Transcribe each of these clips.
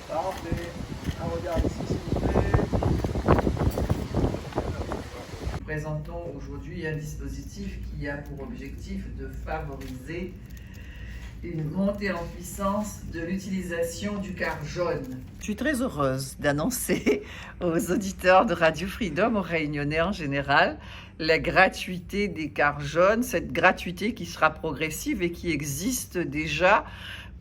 Parfait. Un regard ici, s'il vous plaît. Nous présentons aujourd'hui un dispositif qui a pour objectif de favoriser une montée en puissance de l'utilisation du quart jaune. Je suis très heureuse d'annoncer aux auditeurs de Radio Freedom, aux Réunionnais en général, la gratuité des quarts jaunes, cette gratuité qui sera progressive et qui existe déjà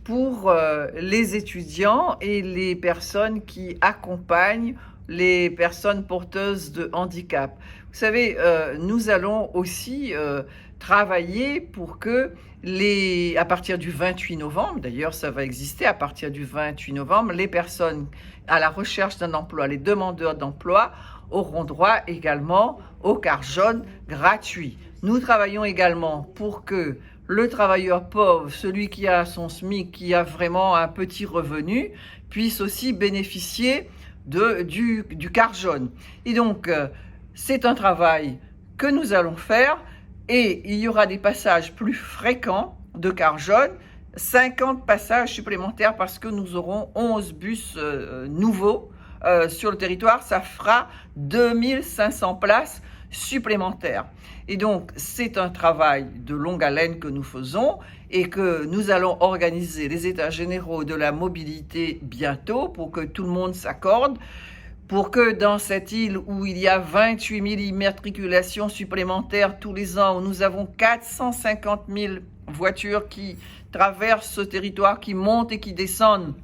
pour les étudiants et les personnes qui accompagnent les personnes porteuses de handicap. Vous savez, nous allons aussi travailler pour que à partir du 28 novembre, d'ailleurs ça va exister à partir du 28 novembre, les personnes à la recherche d'un emploi, les demandeurs d'emploi auront droit également au quart jaune gratuit. Nous travaillons également pour que le travailleur pauvre, celui qui a son SMIC, qui a vraiment un petit revenu, puisse aussi bénéficier du quart jaune. Et donc, c'est un travail que nous allons faire et il y aura des passages plus fréquents de quart jaune, 50 passages supplémentaires parce que nous aurons 11 bus nouveaux sur le territoire. Ça fera 2500 places supplémentaires. Et donc, c'est un travail de longue haleine que nous faisons et que nous allons organiser les états généraux de la mobilité bientôt pour que tout le monde s'accorde, pour que dans cette île où il y a 28 000 immatriculations supplémentaires tous les ans, où nous avons 450 000 voitures qui traversent ce territoire, qui montent et qui descendent,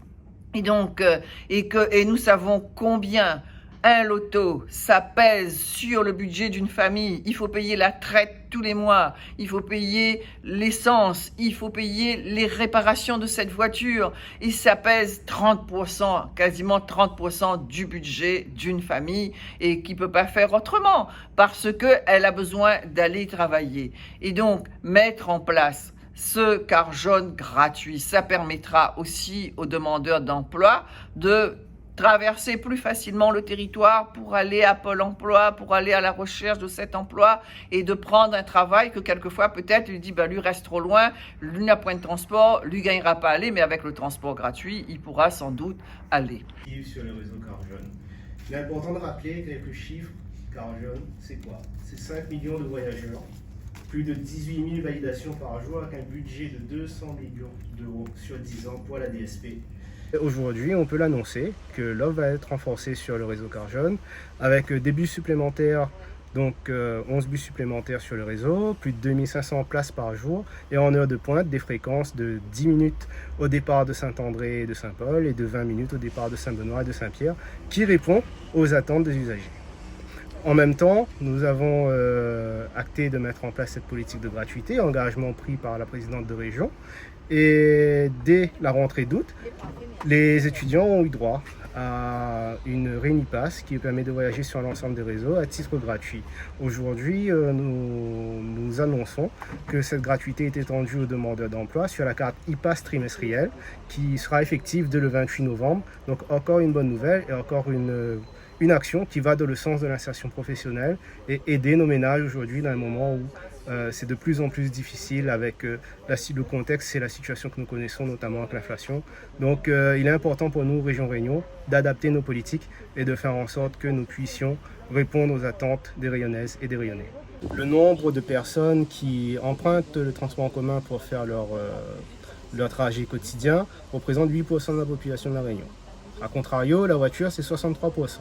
et donc, et nous savons combien un loto, ça pèse sur le budget d'une famille. Il faut payer la traite tous les mois, il faut payer l'essence, il faut payer les réparations de cette voiture. Et ça pèse 30%, quasiment 30% du budget d'une famille et qui ne peut pas faire autrement parce qu'elle a besoin d'aller travailler. Et donc, mettre en place ce quart jaune gratuit, ça permettra aussi aux demandeurs d'emploi de traverser plus facilement le territoire pour aller à Pôle emploi, pour aller à la recherche de cet emploi et de prendre un travail que quelquefois peut-être il dit lui reste trop loin, lui n'a point de transport, lui gagnera pas à aller, mais avec le transport gratuit, il pourra sans doute aller. Sur le réseau quart jaune. Il est important de rappeler quelques chiffres. Quart jaune, c'est quoi? C'est 5 millions de voyageurs, plus de 18 000 validations par jour avec un budget de 200 millions d'euros sur 10 ans pour la DSP. Aujourd'hui, on peut l'annoncer que l'offre va être renforcée sur le réseau quart jaune avec des bus supplémentaires, donc 11 bus supplémentaires sur le réseau, plus de 2500 places par jour et en heure de pointe des fréquences de 10 minutes au départ de Saint-André et de Saint-Paul et de 20 minutes au départ de Saint-Benoît et de Saint-Pierre qui répond aux attentes des usagers. En même temps, nous avons acté de mettre en place cette politique de gratuité, engagement pris par la présidente de région. Et dès la rentrée d'août, les étudiants ont eu droit à une Réunipass qui permet de voyager sur l'ensemble des réseaux à titre gratuit. Aujourd'hui, nous annonçons que cette gratuité est étendue aux demandeurs d'emploi sur la carte e-Pass trimestrielle qui sera effective dès le 28 novembre. Donc encore une bonne nouvelle et encore une action qui va dans le sens de l'insertion professionnelle et aider nos ménages aujourd'hui dans un moment où c'est de plus en plus difficile avec le contexte et la situation que nous connaissons, notamment avec l'inflation. Donc il est important pour nous, Région Réunion, d'adapter nos politiques et de faire en sorte que nous puissions répondre aux attentes des Rayonnaises et des Rayonnais. Le nombre de personnes qui empruntent le transport en commun pour faire leur trajet quotidien représente 8% de la population de la Réunion. A contrario, la voiture, c'est 63%.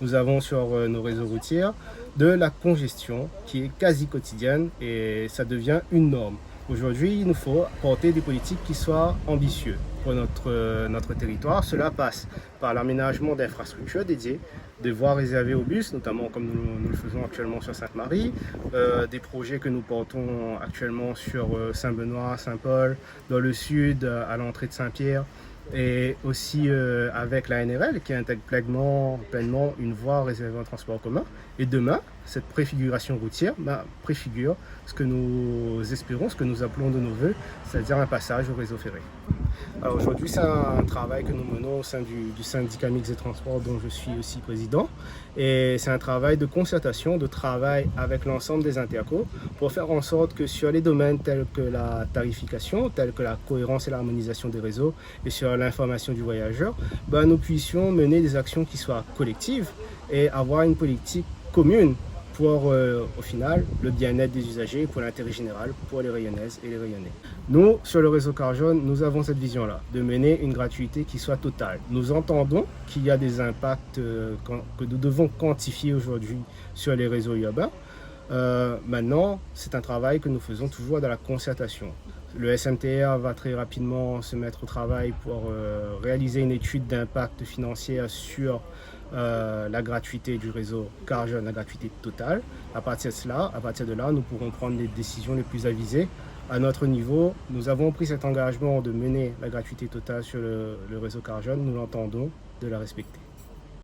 Nous avons sur nos réseaux routiers de la congestion qui est quasi quotidienne et ça devient une norme. Aujourd'hui, il nous faut porter des politiques qui soient ambitieuses pour notre territoire. Cela passe par l'aménagement d'infrastructures dédiées, des voies réservées aux bus, notamment comme nous le faisons actuellement sur Sainte-Marie, des projets que nous portons actuellement sur Saint-Benoît, Saint-Paul, dans le sud, à l'entrée de Saint-Pierre, et aussi avec la NRL qui intègre pleinement une voie réservée au transport en commun. Et demain, cette préfiguration routière préfigure ce que nous espérons, ce que nous appelons de nos voeux, c'est-à-dire un passage au réseau ferré. Alors aujourd'hui, c'est un travail que nous menons au sein du syndicat mixte des transports dont je suis aussi président. Et c'est un travail de concertation, de travail avec l'ensemble des intercos pour faire en sorte que sur les domaines tels que la tarification, tels que la cohérence et l'harmonisation des réseaux et sur l'information du voyageur, nous puissions mener des actions qui soient collectives et avoir une politique commune pour, au final, le bien-être des usagers, pour l'intérêt général, pour les Rayonnaises et les Rayonnais. Nous, sur le réseau Car Jaune, nous avons cette vision-là, de mener une gratuité qui soit totale. Nous entendons qu'il y a des impacts que nous devons quantifier aujourd'hui sur les réseaux urbains. Maintenant, c'est un travail que nous faisons toujours dans la concertation. Le SMTR va très rapidement se mettre au travail pour réaliser une étude d'impact financier sur la gratuité du réseau Car Jaune, la gratuité totale. À partir de là, nous pourrons prendre les décisions les plus avisées. À notre niveau, nous avons pris cet engagement de mener la gratuité totale sur le réseau Car Jaune. Nous l'entendons de la respecter.